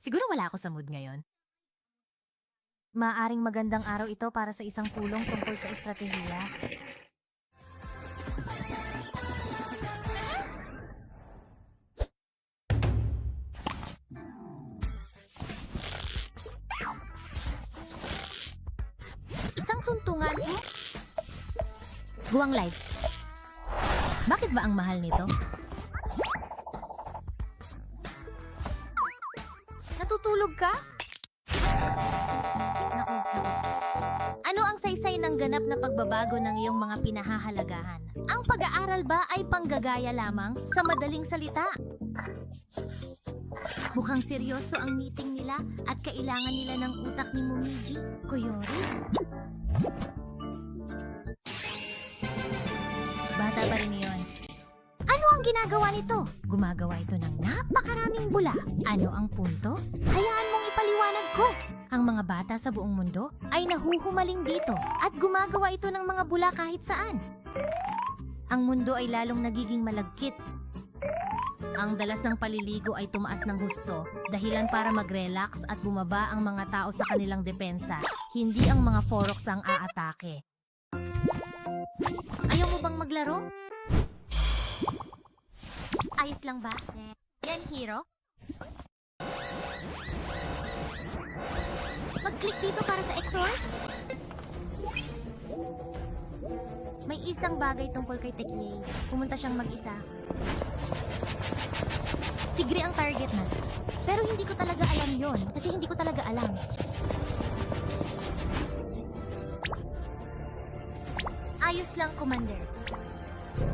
Siguro wala ako sa mood ngayon. Maaring magandang araw ito para sa isang pulong tungkol sa estratehiya. Isang tuntungan. Guwang light. Bakit ba ang mahal nito? Natutulog ka? Naku. Ano ang saysay ng ganap na pagbabago ng iyong mga pinahahalagahan? Ang pag-aaral ba ay panggagaya lamang sa madaling salita? Mukhang seryoso ang meeting nila at kailangan nila ng utak ni Momiji. Koyori? Bata pa rin yun. Ano ang ginagawa nito? Gumagawa ito ng napakaraming bula. Ano ang punto? Hayaan mong ipaliwanag ko. Ang mga bata sa buong mundo ay nahuhumaling dito at gumagawa ito ng mga bula kahit saan. Ang mundo ay lalong nagiging malagkit. Ang dalas ng paliligo ay tumaas ng husto, dahilan para mag-relax at bumaba ang mga tao sa kanilang depensa, hindi ang mga Forox ang aatake. Ayaw mo bang maglaro? Ayos lang ba? Yan, hero? Mag-click dito para sa Exors? May isang bagay tungkol kay Tekiei. Pumunta siyang mag-isa. Tigre ang target na. Pero hindi ko talaga alam yon kasi hindi ko talaga alam. Ayos lang, Commander.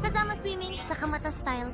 Kasama swimming sa kamata style.